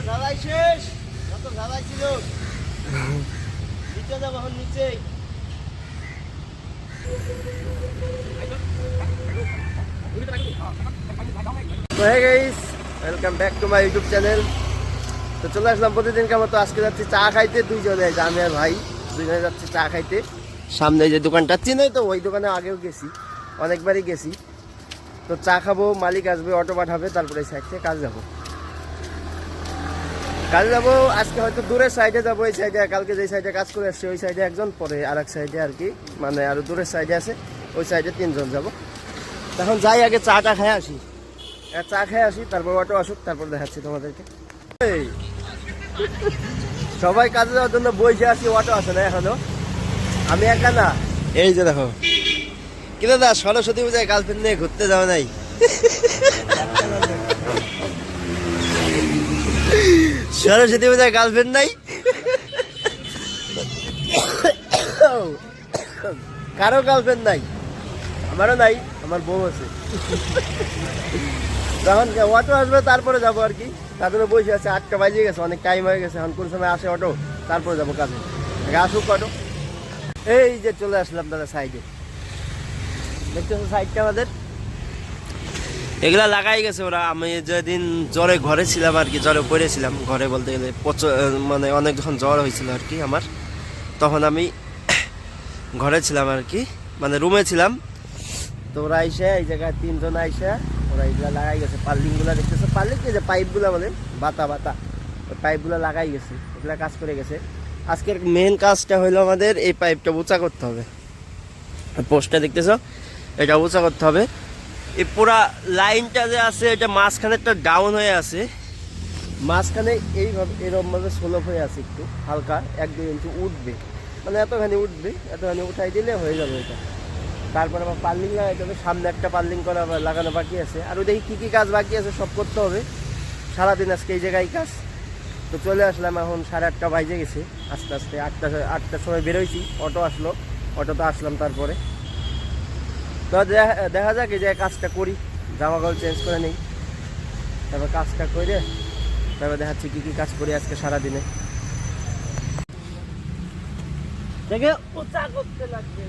ঝালাই শেষ, যত ঝালাই ছিল নিচে যাবো, এখন নিচে। Welcome back to my YouTube channel. তো চলে আসলাম প্রতিদিনকার মতো। আজকে যাচ্ছি চা খাইতে, দুইজনে, আমি আর ভাই দুইজনে যাচ্ছি চা খাইতে। সামনে যে দোকানটা চিনোই তো, ওই দোকানে আগেও গেছি, অনেকবারই গেছি। তো চা খাবো, মালিক আসবে, অটো পাঠাবে, তারপরে এই সাইড থেকে কাজ যাবো। আজকে হয়তো দূরের সাইডে যাবো, এই সাইডে। কালকে যে সাইডে কাজ করে আসছে ওই সাইডে একজন, পরে আর এক সাইডে আর কি, মানে আরো দূরের সাইডে আছে, ওই সাইডে 3 জন যাবো। তখন যাই, আগে চাটা খেয়ে আসি, চা খেয়ে আসি, তারপর অটো আসুক, তারপর দেখাচ্ছি তোমাদেরকে। সবাই কাজে যাওয়ার জন্য বসে আসি, অটো আসে না এখনো, আমি একা না। এই যে দেখো, কি দাদা সরস্বতী পূজায় গার্লফ্রেন্ড নিয়ে ঘুরতে যাওয়া নাই? সরস্বতী পূজায় গার্লফ্রেন্ড নাই? কারো গার্লফ্রেন্ড নাই? আমারও নাই, আমার বউ আছে। তখন অটো আসবে, তারপরে যাবো আর কি। তার জন্য বসে আছে, 8টা বাজিয়ে গেছে, অনেক টাইম হয়ে গেছে। এখন কোন সময় আসে অটো, তারপরে যাবো কাজে। আসুক অটো। এই যে চলে আসলাম দাদা সাইডে, দেখতেছো সাইডটা আমাদের, এগুলা লাগাই গেছে ওরা। আমি যেদিন জ্বরে ঘরে ছিলাম আর কি, জ্বরে পড়েছিলাম, ঘরে বলতে গেলে মানে অনেক যখন জ্বর হয়েছিল আর কি আমার, তখন আমি ঘরে ছিলাম আর কি, মানে রুমে ছিলাম। তো ওরা আইসে এই জায়গায় 3 জন আইসে ওরা এগুলা লাগাই গেছে, পার্লিংগুলা দেখতেছে, পার্লিং যে পাইপগুলা বলে, বাতা ওই পাইপগুলা লাগাই গেছে, এগুলা কাজ করে গেছে। আজকের মেন কাজটা হইলো আমাদের এই পাইপটা উঁচা করতে হবে। পোস্টটা দেখতেছ, এটা উঁচা করতে হবে। এই পুরা লাইনটা যে আছে, এটা মাঝখানে একটা ডাউন হয়ে আছে, মাঝখানে এইভাবে এরকমভাবে স্লোপ হয়ে আছে, একটু হালকা 1-2 ইঞ্চি উঠবে, মানে এতখানি উঠবে, এতখানি উঠাই দিলে হয়ে যাবে এটা। তারপর আবার পার্লিং লাগাইতে হবে, সামনে একটা পার্লিং করা লাগানো বাকি আছে। আর ওই দেখি কী কী কাজ বাকি আছে, সব করতে হবে সারাদিন আজকে এই জায়গায় কাজ। তো চলে আসলাম, এখন 8:30 বাজে গেছে, আস্তে আস্তে 8টার সময় বেরোইছি, অটো আসলো, অটোতে আসলাম। তারপরে তো দেখা যাক, এই যে কাজটা করি, জামা কাপড় চেঞ্জ করে নিই, তারপর কাজটা করে তারপর দেখাচ্ছি কী কী কাজ করি আজকে সারাদিনে। দেখে উঁচা করতে লাগবে।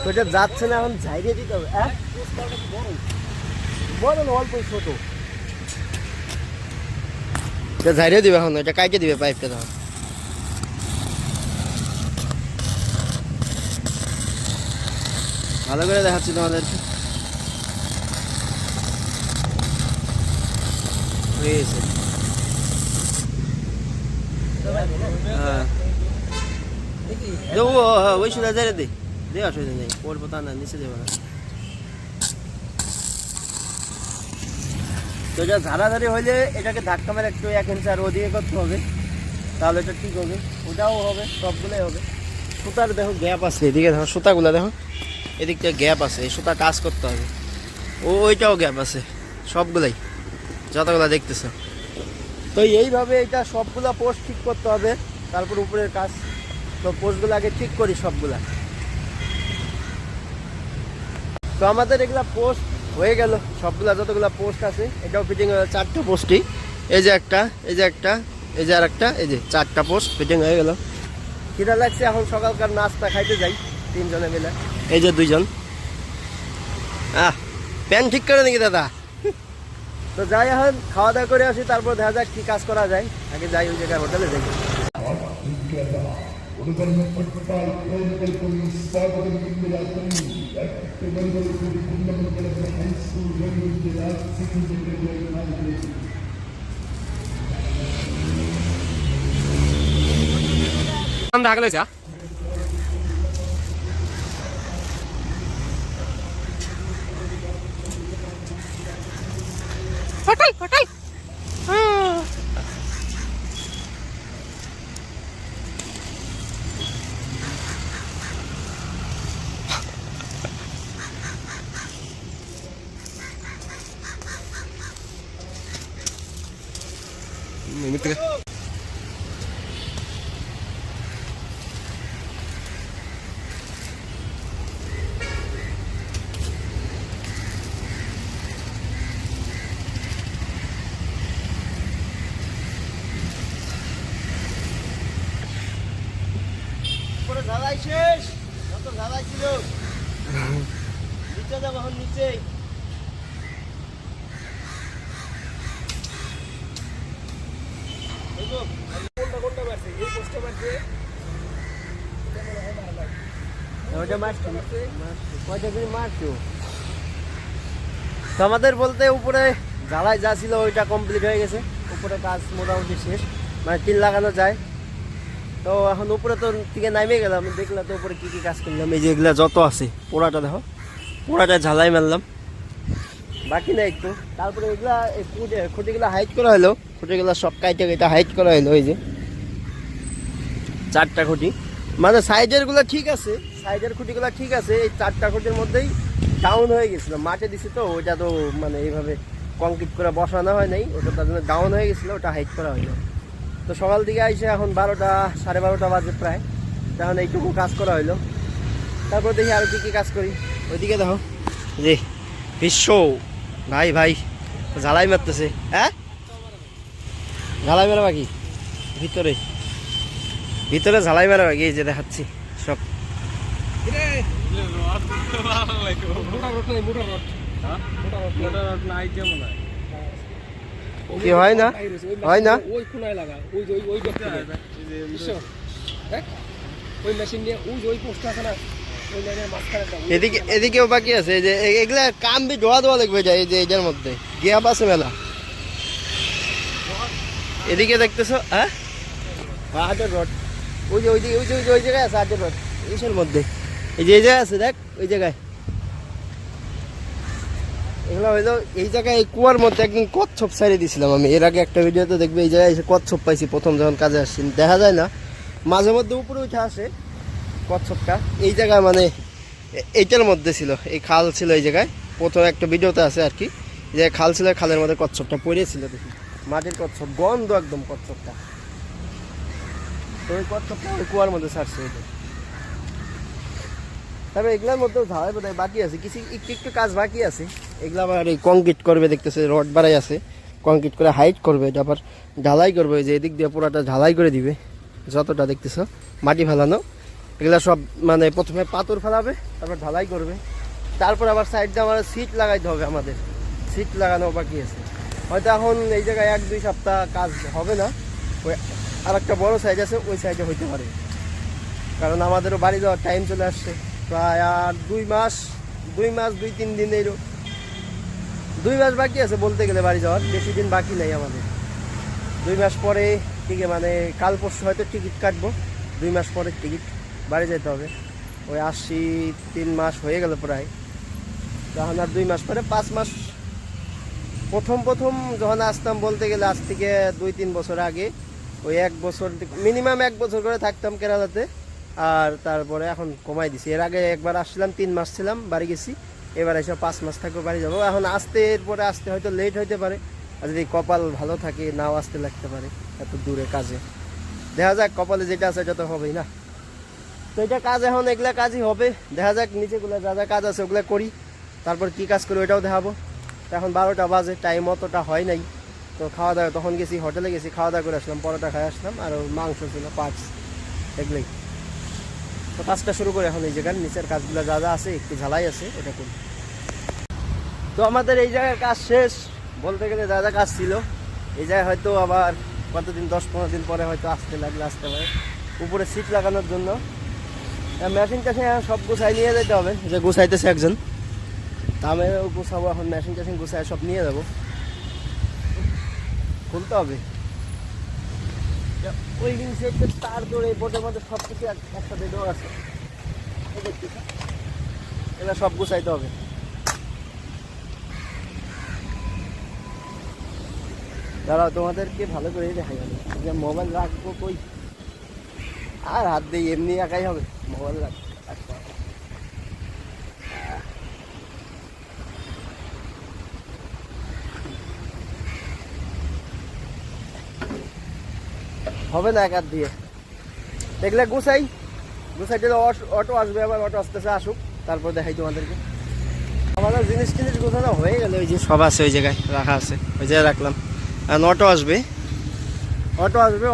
ওইটা যাচ্ছে না, এখন ঝাইরিয়ে দিতে হবে। বড় না, অল্প ছোট, ঝাইরিয়ে দিবে এখন, এটা কাইটে দিবে পাইপটা। তখন ভালো করে দেখাচ্ছি তোমাদের। হ্যাঁ, ওই সুদা যাই দে, দে অসুবিধা নেই, পড়বো তা না, নিচে দেবো না। তো এটা ঝাড়াঝাড়ি হইলে এটাকে ধাক্কা মেরে একটু 1 ইঞ্চি আর ওদিকে করতে হবে, তাহলে এটা ঠিক হবে, ওটাও হবে, সবগুলোই হবে। সুতার দেখো গ্যাপ আছে, এদিকে দেখো সুতাগুলো দেখো, এদিকটা গ্যাপ আছে, এই সুতা টাচ করতে হবে। ওইটাও গ্যাপ আছে, সবগুলাই যতগুলো দেখতেছ। তো এইভাবে এটা সবগুলা পোস্ট ঠিক করতে হবে, তারপর উপরের কাজ। তো পোস্টগুলো আগে ঠিক করি সবগুলা। তো আমাদের এগুলা পোস্ট হয়ে গেল, সবগুলা যতগুলা পোস্ট আছে, এটাও ফিটিং হয়ে 4টা পোস্টই। এই যে একটা, এই যে একটা, এই যে আর একটা, এই যে 4টা পোস্ট ফিটিং হয়ে গেল। খিদা লাগছে, এখন সকালকার নাস্তা খাইতে যাই 3 জনে মিলে। এই যে 2 জন। প্যান ঠিক করে নাকি দাদা? তো যাই, এখন খাওয়া দাওয়া করে আসি, তারপর দেখা যাক কি কাজ করা যায়। আগে যাই ওই জায়গায়, হোটেলে যাই। hotel hotel উপরে ঝালাই শেষ, যত ঝালাই ছিল নিচে যাবো, এখন নিচে। কোনটা মারছে? এই পোস্টটা মারছে, ওইটা মারছে, ওইটা কিন্তু মারছো। তো আমাদের বলতে উপরে ঝালাই যা ছিল ওইটা কমপ্লিট হয়ে গেছে, উপরে কাজ মোটামুটি শেষ, মানে টিন লাগানো যায়। তো এখন উপরে তো থেকে নামে গেলাম, দেখলাম তো উপরে কী কী কাজ করলাম। এই যে এগুলা যত আছে, পোড়াটা দেখো, পোড়াটা ঝালাই মারলাম, বাকি না একটু। তারপরে এগুলা খুঁটিগুলো হাইট করা হলো, খুঁটিগুলো সব কাইটে কেটে হাইট করা হলো। এই যে 4টা খুঁটি, মানে সাইডেরগুলো ঠিক আছে, সাইডের খুঁটিগুলো ঠিক আছে। এই 4টা খুঁটির মধ্যেই ডাউন হয়ে গেছিলো, মাঠে দিছি তো, ওইটা তো মানে এইভাবে কংক্রিট করে বসানো হয় নাই, ওটা তার জন্য ডাউন হয়ে গেছিলো, ওটা হাইট করা হলো। তো সকাল দিকে আইসে এখন 12টা 12:30 বাজে প্রায়, তখন এইটুকু কাজ করা হইলো। তারপর দেখি আর কি কাজ করি। ওইদিকে দেখো যে বিশ্ব ভাই ভাই ঝালাই মারতেছে। হ্যাঁ, ঝালাই মারা বাকি, ভিতরে ভিতরে ঝালাই মারা বাকি। এই যে দেখাচ্ছি সব। কি হয় না, হয় না, ওই কোনায় লাগা, ওই ওই ওই ওই মেশিন দিয়ে ওই পোস্ট আছে না, ওই লাইনের মাঝখানে। এদিকে এদিকেও বাকি আছে, এই যে এগুলা কাম বি ধোয়া ধোয়া লাগবে যায়। এই যে এটার মধ্যে গ্যাপ আছে মেলা। এদিকে দেখতেছো, হ্যাঁ, হাটের রড, ওই যে ওইদিকে, ওই যে ওই জায়গায় আছে হাটের রড, এইসের মধ্যে। এই যে এই জায়গায় আছে, দেখ ওই জায়গায়। এগুলো হইলো এই জায়গায়, এই কুয়ার মধ্যে একদিন কচ্ছপ ছাড়িয়ে দিয়েছিলাম আমি। এর আগে একটা ভিডিওতে দেখবে, এই জায়গায় এসে কচ্ছপ পাইছি প্রথম যখন কাজে আসছি। দেখা যায় না, মাঝে মধ্যে উপরে উঠে আসে কচ্ছপটা। এই জায়গায় মানে এইটার মধ্যে ছিল, এই খাল ছিল এই জায়গায়, প্রথম একটা ভিডিওতে আছে আর কি, যে খাল ছিল, খালের মধ্যে কচ্ছপটা পড়েছিল। দেখি মাটির কচ্ছপ, গন্ধ একদম কচ্ছপটা। তো ওই কচ্ছপটা ওই কুয়ার মধ্যে ছাড়ছে। ওইটা তবে এগুলোর মধ্যেও ঝালাই বোধহয় বাকি আছে, কিছু একটু একটু কাজ বাকি আছে। এগুলো আবার এই কংক্রিট করবে, দেখতেছে রড বাড়াই আছে, কংক্রিট করে হাইট করবে, এটা আবার ঢালাই করবে। যে এদিক দিয়ে পুরাটা ঢালাই করে দিবে, যতটা দেখতেছো মাটি ফেলানো, এগুলা সব মানে প্রথমে পাথর ফেলাবে, তারপর ঢালাই করবে, তারপর আবার সাইড দিয়ে আমার সিট লাগাইতে হবে। আমাদের সিট লাগানো বাকি আছে, হয়তো এখন এই জায়গায় 1-2 সপ্তাহ কাজ হবে না। ওই আর একটা বড় সাইড আছে, ওই সাইডে হইতে পারে, কারণ আমাদেরও বাড়ি যাওয়ার টাইম চলে আসছে প্রায়। আর 2 মাস 2-3 দিন, এই 2 মাস বাকি আছে বলতে গেলে বাড়ি যাওয়ার, বেশি দিন বাকি নেই আমাদের। 2 মাস পরে ঠিক মানে কাল পরশু হয়তো টিকিট কাটবো, 2 মাস পরে টিকিট, বাড়ি যেতে হবে। ওই 3 মাস হয়ে গেল প্রায়, তখন আর 2 মাস পরে 5 মাস। প্রথম যখন আসতাম বলতে গেলে আজ থেকে 2-3 বছর আগে, ওই 1 বছর মিনিমাম 1 বছর করে থাকতাম কেরালাতে। আর তারপরে এখন কমাই দিছি। এর আগে একবার আসছিলাম, 3 মাস ছিলাম, বাড়ি গেছি। এবার এসে 5 মাস থাকবো, বাড়ি যাবো। এখন আসতে, এরপরে আসতে হয়তো লেট হইতে পারে, আর যদি কপাল ভালো থাকে নাও আসতে লাগতে পারে এত দূরে কাজে। দেখা যাক, কপালে যেটা আছে এটা তো হবেই না। তো এটা কাজ, এখন এগুলা কাজই হবে। দেখা যাক নিচেগুলো যা যা কাজ আছে ওগুলো করি, তারপর কি কাজ করি ওইটাও দেখাবো। এখন 12টা বাজে, টাইম অতটা হয় নাই। তো খাওয়া দাওয়া, তখন গেছি হোটেলে গেছি, খাওয়া দাওয়া করে আসলাম, পরোটা খাই আসলাম, আর মাংস ছিল, পার্টস, এগুলোই। তো কাজটা শুরু করে এখন এই জায়গার নিচের কাজগুলো যা যা আছে একটু ঝালাই আছে ওটা করি। তো আমাদের এই জায়গার কাজ শেষ বলতে গেলে, যা যা কাজ ছিল এই জায়গায় হয়তো আবার কতদিন 10-15 দিন পরে হয়তো আসতে পারে উপরে সিট লাগানোর জন্য। মেশিন টেশিন সব গুছাই নিয়ে যেতে হবে, যে গুছাইতেছে একজন, তা আমি গুছাবো এখন। মেশিন টেশিন গুছাই সব নিয়ে যাবো, খুলতে হবে। ওয়েল্ডিং সেটের তার ধরে এই বোর্ডের মধ্যে সব কিছু একসাথে দেওয়া আছে, এগুলো সব গুছাইতে হবে। দাঁড়াও তোমাদেরকে ভালো করে দেখা যাবে, যে মোবাইল রাখবো কই, আর হাত দিয়ে এমনি একাই হবে, মোবাইল রাখতে হবে না এক হাত দিয়ে। দেখলে গুছাইতে অটো আসবে, আবার অটো আসতেছে, আসুক তারপর দেখাই তোমাদেরকে। আমাদের জিনিস গোছানো হয়ে গেলে ওই যে সব আছে ওই জায়গায় রাখা আছে, ওই জায়গায় রাখলাম। আর অটো আসবে,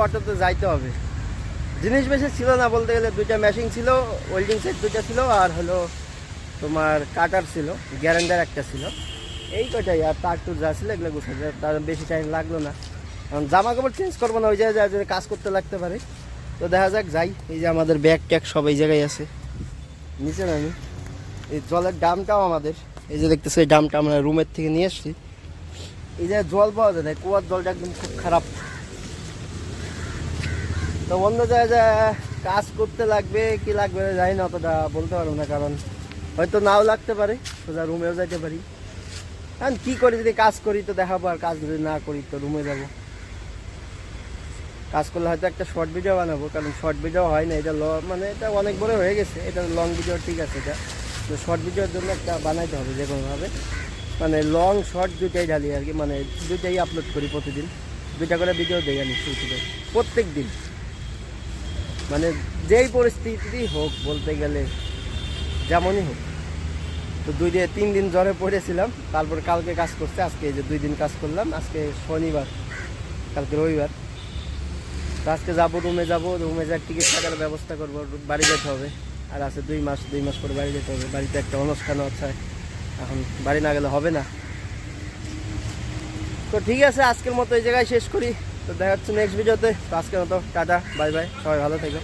অটোতে যাইতে হবে। জিনিস বেশি ছিল না বলতে গেলে, 2টা মেশিন ছিল, ওয়েল্ডিং সেট 2টা ছিল, আর হলো তোমার কাটার ছিল, গ্যারেন্ডার একটা ছিল, এই কটাই। আর তার টুর যা ছিল এগুলো গোছাতে, তার বেশি টাইম লাগলো না। কারণ জামা কাপড় চেঞ্জ করবো না, ওই জায়গায় যদি কাজ করতে লাগতে পারে। তো দেখা যাক যাই। এই যে আমাদের ব্যাগ ট্যাগ সব এই জায়গায় আছে নিচে নামি। এই জলের ড্রামটাও আমাদের, এই যে দেখতেছি এই ড্রামটা আমরা রুমের থেকে নিয়ে এসছি। এই জায়গায় জল পাওয়া যায় না, কুয়ার জলটা একদম খুব খারাপ। তো অন্য জায়গায় কাজ করতে লাগবে কি লাগবে না জানি না, অতটা বলতে পারবো না, কারণ হয়তো নাও লাগতে পারে, সোজা রুমেও যাইতে পারি। কারণ কী করি, যদি কাজ করি তো দেখাবো, আর কাজ যদি না করি তো রুমে যাব। কাজ করলে হয়তো একটা শর্ট ভিডিও বানাবো, কারণ শর্ট ভিডিও হয় না, এটা মানে এটা অনেক বড় হয়ে গেছে, এটা লং ভিডিও ঠিক আছে। এটা তো শর্ট ভিডিওর জন্য একটা বানাইতে হবে যে কোনোভাবে, মানে লং শর্ট দুটাই ঢালি আর কি, মানে দুটাই আপলোড করি প্রতিদিন, 2টা করে ভিডিও দেই আমি ইউটিউবে প্রত্যেক দিন। মানে যেই পরিস্থিতি হোক বলতে গেলে, যেমনই হোক। তো 3 দিন জ্বরে পড়েছিলাম, তারপর কালকে কাজ করছে, আজকে এই যে 2 দিন কাজ করলাম। আজকে শনিবার, কালকে রবিবার। তো আজকে যাবো, রুমে যাওয়ার টিকিট টাকার ব্যবস্থা করবো, বাড়ি যেতে হবে। আর আছে 2 মাস পরে বাড়ি যেতে হবে, বাড়িতে একটা অনুষ্ঠান আছে, এখন বাড়ি না গেলে হবে না। তো ঠিক আছে, আজকের মতো এই জায়গায় শেষ করি। তো দেখা হচ্ছে নেক্সট ভিডিওতে। তো আজকের মতো টাটা, বাই বাই, সবাই ভালো থেকো।